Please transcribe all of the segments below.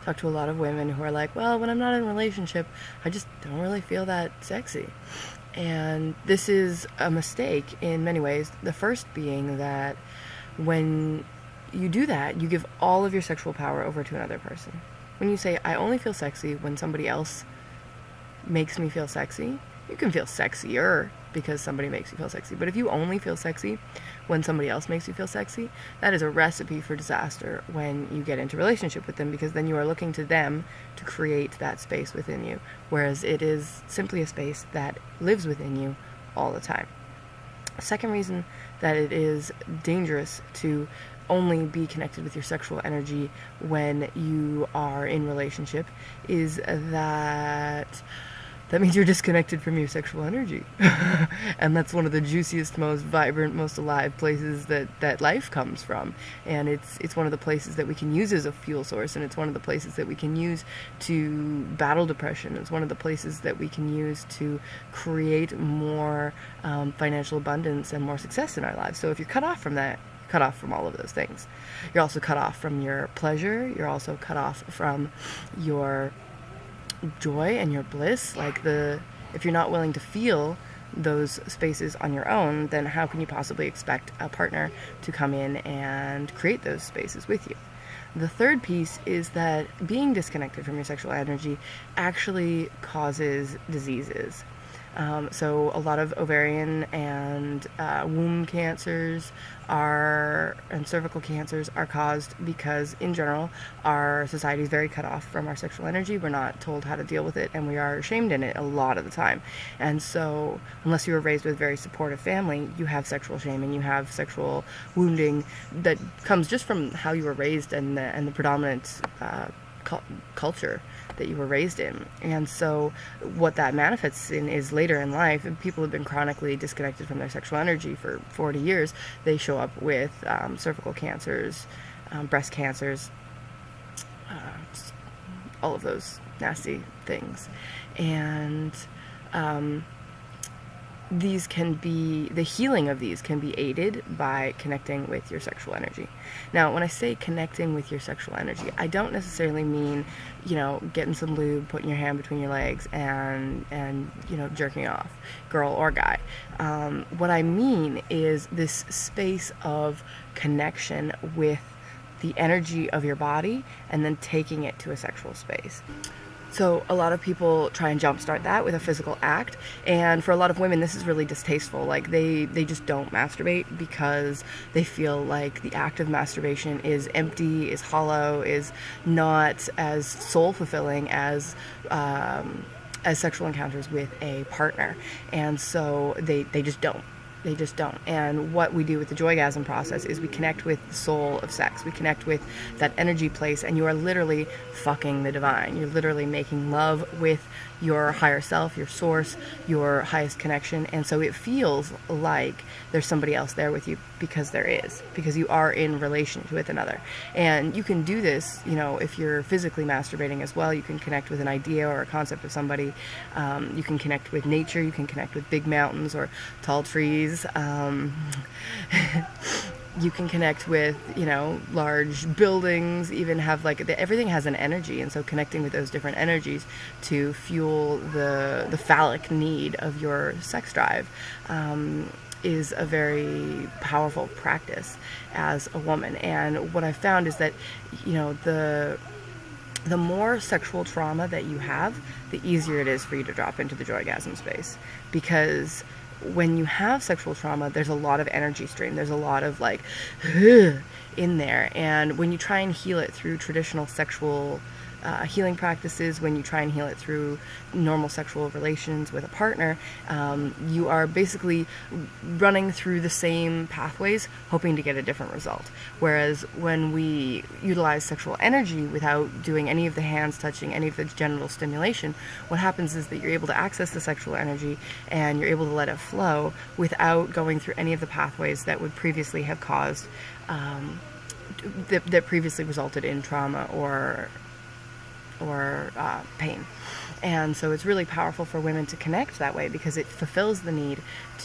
talk to a lot of women who are like, well, when I'm not in a relationship, I just don't really feel that sexy. And this is a mistake in many ways. The first being that when you do that, you give all of your sexual power over to another person. When you say, I only feel sexy when somebody else makes me feel sexy, you can feel sexier because somebody makes you feel sexy. But if you only feel sexy when somebody else makes you feel sexy, that is a recipe for disaster when you get into a relationship with them, because then you are looking to them to create that space within you, whereas it is simply a space that lives within you all the time. Second reason that it is dangerous to only be connected with your sexual energy when you are in relationship is that means you're disconnected from your sexual energy. And that's one of the juiciest, most vibrant, most alive places that life comes from. And it's one of the places that we can use as a fuel source, and it's one of the places that we can use to battle depression. It's one of the places that we can use to create more financial abundance and more success in our lives. So if you're cut off from that, cut off from all of those things. You're also cut off from your pleasure. You're also cut off from your joy and your bliss. If you're not willing to feel those spaces on your own, then how can you possibly expect a partner to come in and create those spaces with you? The third piece is that being disconnected from your sexual energy actually causes diseases. So a lot of ovarian and womb cancers and cervical cancers are caused because, in general, our society is very cut off from our sexual energy. We're not told how to deal with it, and we are shamed in it a lot of the time. And so, unless you were raised with a very supportive family, you have sexual shame and you have sexual wounding that comes just from how you were raised and the predominant culture that you were raised in. And so what that manifests in is later in life, and people have been chronically disconnected from their sexual energy for 40 years, they show up with cervical cancers, breast cancers, all of those nasty things. And the healing of these can be aided by connecting with your sexual energy. Now, when I say connecting with your sexual energy, I don't necessarily mean, getting some lube, putting your hand between your legs and jerking off, girl or guy. What I mean is this space of connection with the energy of your body and then taking it to a sexual space. So a lot of people try and jumpstart that with a physical act, and for a lot of women this is really distasteful. Like they just don't masturbate because they feel like the act of masturbation is empty, is hollow, is not as soul fulfilling as sexual encounters with a partner, and so they just don't. They just don't. And what we do with the joygasm process is we connect with the soul of sex. We connect with that energy place, and you are literally fucking the divine. You're literally making love with your higher self, your source, your highest connection. And so it feels like there's somebody else there with you, because there is, because you are in relation with another. And you can do this, if you're physically masturbating as well. You can connect with an idea or a concept of somebody. You can connect with nature. You can connect with big mountains or tall trees. You can connect with, large buildings, even have everything has an energy. And so connecting with those different energies to fuel the phallic need of your sex drive is a very powerful practice as a woman. And what I found is that, the more sexual trauma that you have, the easier it is for you to drop into the joygasm space. Because when you have sexual trauma, there's a lot of energy strain. There's a lot of in there. And when you try and heal it through traditional sexual healing practices, when you try and heal it through normal sexual relations with a partner, you are basically running through the same pathways, hoping to get a different result. Whereas when we utilize sexual energy without doing any of the hands touching, any of the genital stimulation, what happens is that you're able to access the sexual energy and you're able to let it flow without going through any of the pathways that would previously have caused, that previously resulted in trauma or pain. And so it's really powerful for women to connect that way, because it fulfills the need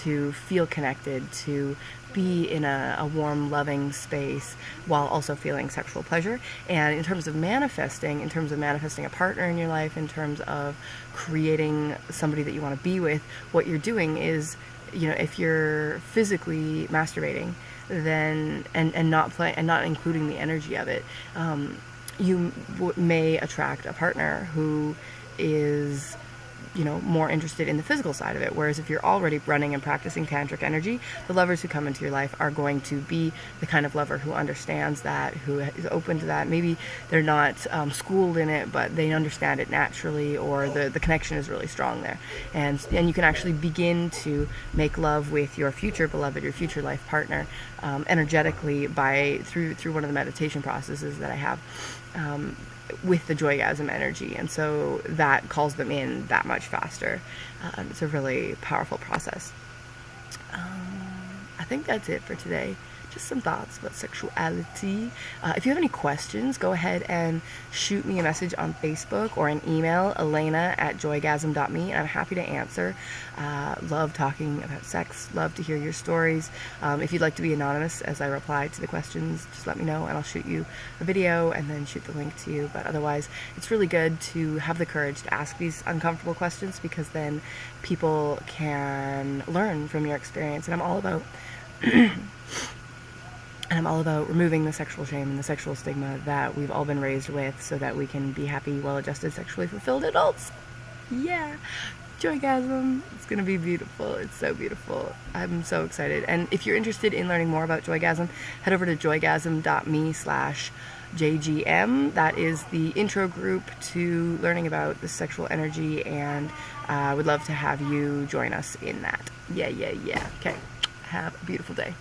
to feel connected, to be in a warm, loving space while also feeling sexual pleasure. And in terms of manifesting a partner in your life, in terms of creating somebody that you want to be with, what you're doing is, if you're physically masturbating, then and not including the energy of it, you may attract a partner who is more interested in the physical side of it. Whereas if you're already running and practicing tantric energy, the lovers who come into your life are going to be the kind of lover who understands that, who is open to that. Maybe they're not schooled in it, but they understand it naturally, or the connection is really strong there. And you can actually begin to make love with your future beloved, your future life partner, energetically through one of the meditation processes that I have. With the joygasm energy, and so that calls them in that much faster. It's a really powerful process. I think that's it for today. Just some thoughts about sexuality. If you have any questions, go ahead and shoot me a message on Facebook or an email, elena@joygasm.me, and I'm happy to answer. Love talking about sex, love to hear your stories. If you'd like to be anonymous as I reply to the questions, just let me know and I'll shoot you a video and then shoot the link to you. But otherwise, it's really good to have the courage to ask these uncomfortable questions, because then people can learn from your experience. And I'm all about removing the sexual shame and the sexual stigma that we've all been raised with, so that we can be happy, well-adjusted, sexually fulfilled adults. Yeah, joygasm. It's gonna be beautiful. It's so beautiful. I'm so excited. And if you're interested in learning more about joygasm, head over to joygasm.me/JGM. That is the intro group to learning about the sexual energy, and I would love to have you join us in that. Yeah. Okay. Have a beautiful day.